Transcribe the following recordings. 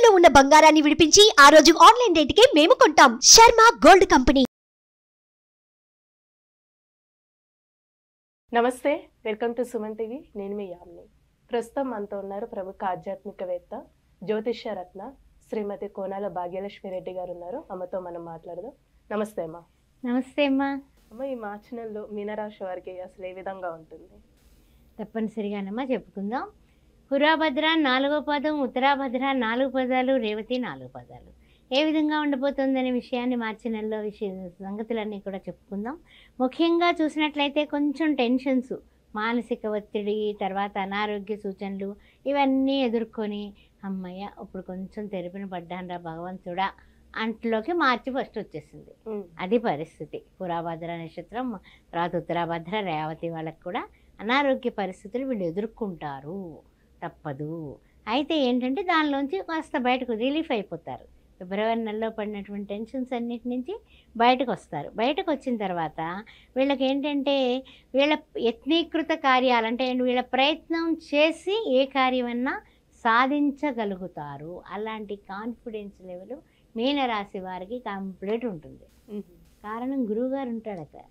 తాకట్టులో ఉన్న బంగారాన్ని విడిపించి ఆ రోజు ఆన్లైన్ రేటుకే మేము కొంటాం. Sharma gold company. నమస్తే, వెల్కమ్ టు సుమన్ టీవీ. నేను మీ యామ్ని. ప్రస్తుతం మనతో ఉన్నారు ప్రముఖ ఆధ్యాత్మికవేత్త, జ్యోతిష్య రత్న శ్రీమతి కోనాల భాగ్యలక్ష్మి రెడ్డి గారు ఉన్నారు. అమ్మతో మనం మాట్లాడదాం. నమస్తే అమ్మా. నమస్తే అమ్మా. అమ్మ, ఈ మార్చి నెలలో మీనరాశి వారికి అసలు ఏ విధంగా ఉంటుంది? తప్పనిసరిగానమ్మా చెప్పుకుందాం. పురాభద్ర 4వ పదం, ఉత్తరాభద్ర 4 పదాలు, రేవతి 4 పదాలు. ఏ విధంగా ఉండబోతుందనే విషయాన్ని మార్చి నెలలో సంగతులన్నీ కూడా చెప్పుకుందాం. ముఖ్యంగా చూసినట్లయితే కొంచెం టెన్షన్స్, మానసిక ఒత్తిడి, తర్వాత అనారోగ్య సూచనలు ఇవన్నీ ఎదుర్కొని అమ్మయ్య ఇప్పుడు కొంచెం తెరిపిన పడ్డాన్రా భగవంతుడా అంట్లోకి మార్చి ఫస్ట్ వచ్చేసింది. అది పరిస్థితి. పురాభద్ర నక్షత్రం తర్వాత ఉత్తరాభద్ర రేవతి వాళ్ళకి కూడా అనారోగ్య పరిస్థితులు వీళ్ళు ఎదుర్కొంటారు, తప్పదు. అయితే ఏంటంటే దానిలోంచి కాస్త బయటకు రిలీఫ్ అయిపోతారు. ఫిబ్రవరి నెలలో పడినటువంటి టెన్షన్స్ అన్నిటి నుంచి బయటకు వస్తారు. బయటకు వచ్చిన తర్వాత వీళ్ళకి ఏంటంటే వీళ్ళ యత్నీకృత కార్యాలు అంటే వీళ్ళ ప్రయత్నం చేసి ఏ కార్యమన్నా సాధించగలుగుతారు. అలాంటి కాన్ఫిడెన్స్ లెవెల్ మీనరాశి వారికి కంప్లీట్ ఉంటుంది. కారణం గురువు గారు ఉంటాడు అక్కడ.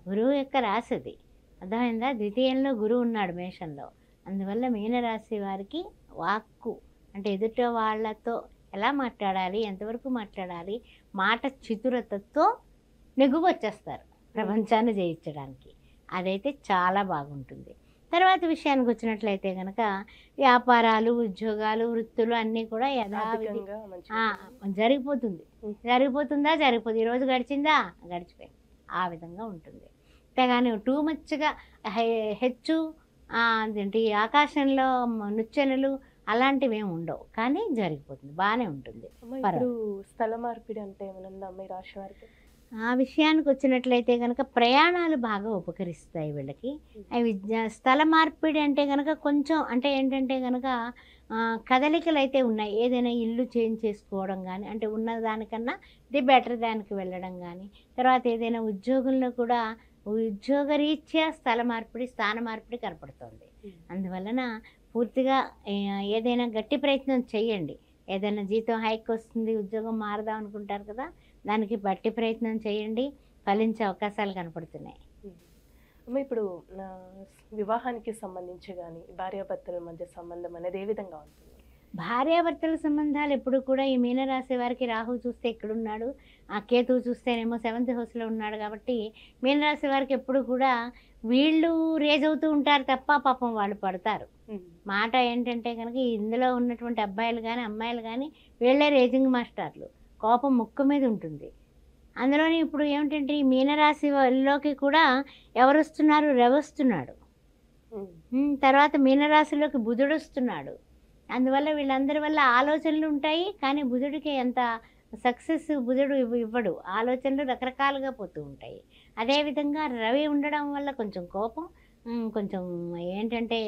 గురువు యొక్క రాశి అది, అర్థమైందా? ద్వితీయంలో గురువు ఉన్నాడు మేషంలో. అందువల్ల మీనరాశి వారికి వాక్కు అంటే ఎదుట వాళ్ళతో ఎలా మాట్లాడాలి, ఎంతవరకు మాట్లాడాలి, మాట చతురతతో నెగ్గుకు వచ్చేస్తారు ప్రపంచాన్ని జయించడానికి. అదైతే చాలా బాగుంటుంది. తర్వాత విషయానికి వచ్చినట్లయితే కనుక వ్యాపారాలు, ఉద్యోగాలు, వృత్తులు అన్నీ కూడా యథావిధి జరిగిపోతుందా జరిగిపోతుంది. ఈరోజు గడిచిందా గడిచిపోయింది, ఆ విధంగా ఉంటుంది. అంతేగాని టూ మచ్గా హెచ్చు అదేంటి ఆకాశంలో నుచ్చెనలు అలాంటివి ఏమి ఉండవు, కానీ జరిగిపోతుంది, బాగానే ఉంటుంది. ఇప్పుడు స్థల మార్పిడి అంటే ఏమన్నా మీ రాశి వారికి? ఆ విషయానికి వచ్చినట్లయితే కనుక ప్రయాణాలు బాగా ఉపకరిస్తాయి వీళ్ళకి. అవి స్థల మార్పిడి అంటే కనుక కొంచెం అంటే ఏంటంటే కనుక కదలికలు అయితే ఉన్నాయి. ఏదైనా ఇల్లు చేంజ్ చేసుకోవడం కానీ, అంటే ఉన్నదానికన్నా ది బెటర్ దానికి వెళ్ళడం కానీ, తర్వాత ఏదైనా ఉద్యోగంలో కూడా ఉద్యోగరీత్యా స్థల మార్పిడి, స్థాన మార్పిడి కనపడుతుంది. అందువలన పూర్తిగా ఏదైనా గట్టి ప్రయత్నం చేయండి. ఏదైనా జీతం హైక్ వస్తుంది, ఉద్యోగం మారదాం అనుకుంటారు కదా, దానికి బట్టి ప్రయత్నం చేయండి, ఫలించే అవకాశాలు కనపడుతున్నాయి. ఇప్పుడు వివాహానికి సంబంధించి కానీ భార్యాభర్తల మధ్య సంబంధం అనేది ఏ విధంగా ఉంటుంది? భార్యాభర్తల సంబంధాలు ఎప్పుడు కూడా ఈ మీనరాశి వారికి రాహు చూస్తే ఎక్కడున్నాడు, ఆ కేతువు చూస్తేనేమో 7th హౌస్లో ఉన్నాడు. కాబట్టి మీనరాశి వారికి ఎప్పుడు కూడా వీళ్ళు రేజ్ అవుతూ ఉంటారు తప్ప పాపం వాళ్ళు పడతారు. మాట ఏంటంటే కనుక ఇందులో ఉన్నటువంటి అబ్బాయిలు కానీ అమ్మాయిలు కానీ వీళ్ళే రేజింగ్ మాస్టర్లు. కోపం ముక్కు మీద ఉంటుంది. అందులోని ఇప్పుడు ఏమిటంటే ఈ మీనరాశి వాళ్ళలోకి కూడా ఎవరు వస్తున్నారు? రవి వస్తున్నాడు. తర్వాత మీనరాశిలోకి బుధుడు వస్తున్నాడు. అందువల్ల వీళ్ళందరి వల్ల ఆలోచనలు ఉంటాయి, కానీ బుధుడికి ఎంత సక్సెస్ బుధుడు ఇవ్వడు. ఆలోచనలు రకరకాలుగా పోతూ ఉంటాయి. అదేవిధంగా రవి ఉండడం వల్ల కొంచెం కోపం, కొంచెం ఏంటంటే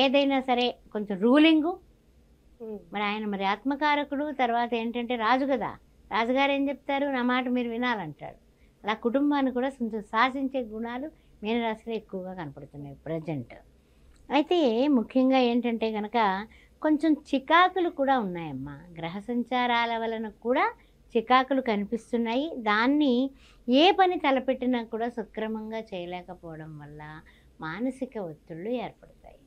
ఏదైనా సరే కొంచెం రూలింగు. మరి ఆయన మరి ఆత్మకారకుడు, తర్వాత ఏంటంటే రాజు కదా, రాజుగారు ఏం చెప్తారు, నా మాట మీరు వినాలంటాడు. అలా కుటుంబాన్ని కూడా కొంచెం శాసించే గుణాలు మీనరాశిలో ఎక్కువగా కనపడుతున్నాయి ప్రజెంట్. అయితే ముఖ్యంగా ఏంటంటే కనుక కొంచెం చికాకులు కూడా ఉన్నాయమ్మా. గ్రహ సంచారాల వలన కూడా చికాకులు కనిపిస్తున్నాయి. దాన్ని ఏ పని తలపెట్టినా కూడా సక్రమంగా చేయలేకపోవడం వల్ల మానసిక ఒత్తిళ్ళు ఏర్పడతాయి.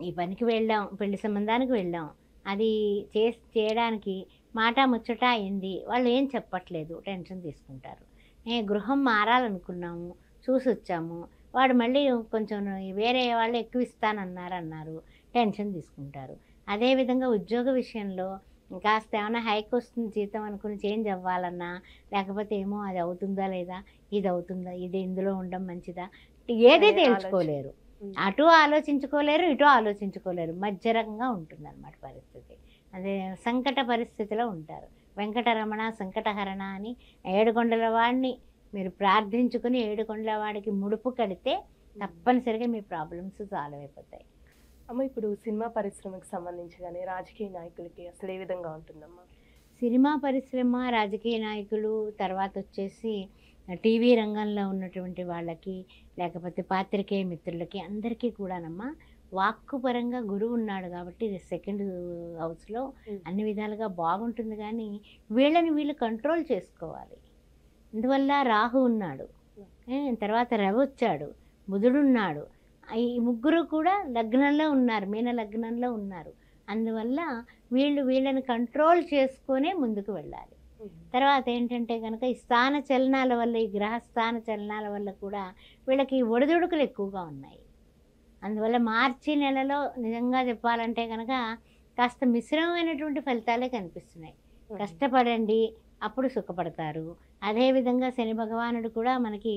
ఈ పనికి వెళ్ళాం, పెళ్లి సంబంధానికి వెళ్ళాం, అది చేయడానికి మాట ముచ్చట అయింది, వాళ్ళు ఏం చెప్పట్లేదు, టెన్షన్ తీసుకుంటారు. గృహం మారాలనుకున్నాము, చూసి వచ్చాము, వాడు మళ్ళీ కొంచెం వేరే వాళ్ళు ఎక్కువ ఇస్తానన్నారు, టెన్షన్ తీసుకుంటారు. అదేవిధంగా ఉద్యోగ విషయంలో కాస్త ఏమైనా హైక్ వస్తుంది జీతం అనుకుని చేంజ్ అవ్వాలన్నా, లేకపోతే ఏమో అది అవుతుందా లేదా, ఇది అవుతుందా, ఇది ఇందులో ఉండడం మంచిదా, ఏది తేల్చుకోలేరు. అటు ఆలోచించుకోలేరు, ఇటు ఆలోచించుకోలేరు, మధ్యరంగా ఉంటుందన్నమాట పరిస్థితి. అదే సంకట పరిస్థితిలో ఉంటారు. వెంకటరమణ సంకటహరణ అని 7 కొండల వాడిని మీరు ప్రార్థించుకుని 7 కొండల వాడికి ముడుపు కడితే తప్పనిసరిగా మీ ప్రాబ్లమ్స్ సాల్వ్ అయిపోతాయి. అమ్మ, ఇప్పుడు సినిమా పరిశ్రమకు సంబంధించి కానీ రాజకీయ నాయకులకి అసలు ఏ విధంగా ఉంటుందమ్మా? సినిమా పరిశ్రమ, రాజకీయ నాయకులు, తర్వాత వచ్చేసి టీవీ రంగంలో ఉన్నటువంటి వాళ్ళకి, లేకపోతే పాత్రికేయ మిత్రులకి అందరికీ కూడానమ్మా వాక్కు పరంగా గురువు ఉన్నాడు కాబట్టి ఇది సెకండ్ హౌస్లో అన్ని విధాలుగా బాగుంటుంది. కానీ వీళ్ళు కంట్రోల్ చేసుకోవాలి. అందువల్ల రాహు ఉన్నాడు, తర్వాత రవి వచ్చాడు, బుధుడు ఉన్నాడు. ఈ ముగ్గురు కూడా లగ్నంలో ఉన్నారు, మీన లగ్నంలో ఉన్నారు. అందువల్ల వీళ్ళని కంట్రోల్ చేసుకొనే ముందుకు వెళ్ళాలి. తర్వాత ఏంటంటే కనుక ఈ స్థాన చలనాల వల్ల, ఈ గ్రహ స్థాన చలనాల వల్ల కూడా వీళ్ళకి ఒడిదుడుకులు ఎక్కువగా ఉన్నాయి. అందువల్ల మార్చి నెలలో నిజంగా చెప్పాలంటే కనుక కాస్త మిశ్రమమైనటువంటి ఫలితాలే కనిపిస్తున్నాయి. కష్టపడండి, అప్పుడు సుఖపడతారు. అదేవిధంగా శని భగవానుడు కూడా మనకి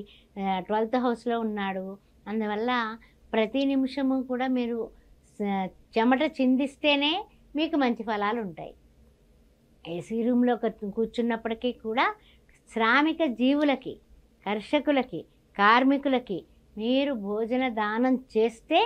12th హౌస్లో ఉన్నాడు. అందువల్ల ప్రతి నిమిషము కూడా మీరు చెమట చిందిస్తేనే మీకు మంచి ఫలాలు ఉంటాయి. ఏసీ రూమ్లో కూర్చున్నప్పటికీ కూడా శ్రామిక జీవులకి, కర్షకులకి, కార్మికులకి మీరు భోజన దానం చేస్తే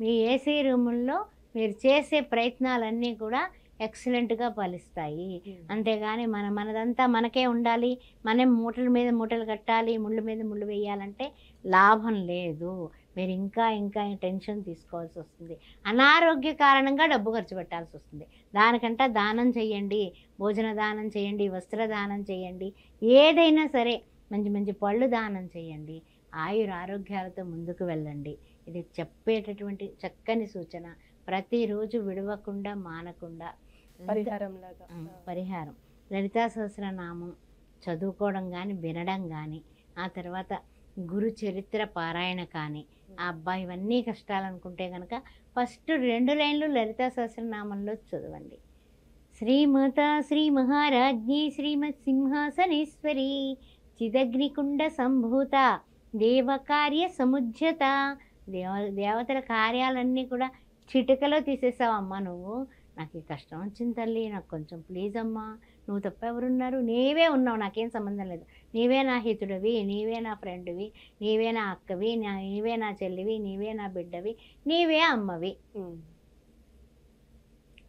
మీ ఏసీ రూముల్లో మీరు చేసే ప్రయత్నాలన్నీ కూడా ఎక్సలెంట్గా ఫలిస్తాయి. అంతేగాని మనదంతా మనకే ఉండాలి, మనం మూటల మీద మూటలు కట్టాలి, ముళ్ళ మీద ముళ్ళు వేయాలంటే లాభం లేదు. మీరు ఇంకా టెన్షన్ తీసుకోవాల్సి వస్తుంది. అనారోగ్య కారణంగా డబ్బు ఖర్చు పెట్టాల్సి వస్తుంది. దానికంటే దానం చేయండి, భోజన దానం చేయండి, వస్త్ర దానం చేయండి, ఏదైనా సరే మంచి మంచి పళ్ళు దానం చేయండి. ఆరోగ్యాలతో ముందుకు వెళ్ళండి. ఇది చెప్పేటటువంటి చక్కని సూచన. ప్రతిరోజు విడవకుండా మానకుండా పరిహారం లలితా సహస్రనామం చదువుకోవడం కానీ, వినడం కానీ, ఆ తర్వాత గురు చరిత్ర పారాయణ కానీ, ఆ అబ్బాయి ఇవన్నీ కష్టాలు అనుకుంటే కనుక ఫస్ట్ 2 లైన్లు లలితా సహస్రనామంలో చదవండి. శ్రీమాత శ్రీ మహారాజ్ఞి శ్రీమత్ సింహాసనేశ్వరి చిదగ్నికుండ సంభూత దేవకార్య సముజ్యత. దేవతల కార్యాలన్నీ కూడా చిటికలో తీసేసావమ్మా నువ్వు. నాకు ఈ కష్టం వచ్చింది తల్లి, నాకు కొంచెం ప్లీజ్ అమ్మా, నువ్వు తప్ప ఎవరున్నారు, నీవే ఉన్నావు, నాకేం సంబంధం లేదు, నీవే నా హితుడివి, నీవే నా ఫ్రెండ్వి, నీవే నా అక్కవి, నీవే నా చెల్లివి, నీవే నా బిడ్డవి, నీవే అమ్మవి.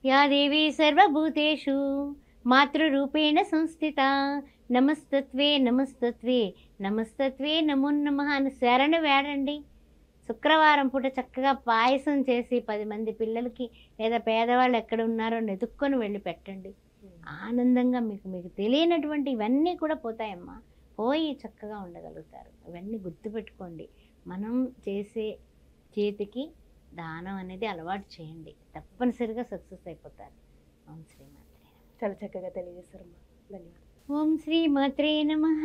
యా దేవి సర్వభూతేషు మాతృరూపేణ సంస్థిత నమస్తత్వే నమస్తత్వే నమస్తత్వే నమో నమః అని శరణు వేడండి. శుక్రవారం పూట చక్కగా పాయసం చేసి 10 మంది పిల్లలకి లేదా పేదవాళ్ళు ఎక్కడ ఉన్నారో వెతుక్కొని వెళ్ళి పెట్టండి. ఆనందంగా మీకు తెలియనటువంటి ఇవన్నీ కూడా పోతాయమ్మా, పోయి చక్కగా ఉండగలుగుతారు. ఇవన్నీ గుర్తుపెట్టుకోండి. మనం చేసే చేతికి దానం అనేది అలవాటు చేయండి, తప్పనిసరిగా సక్సెస్ అయిపోతారు. ఓం శ్రీమాత్రే. చాలా చక్కగా తెలియజేశారమ్మా, ధన్యవాదాలు. ఓం శ్రీమాత్రే నమః.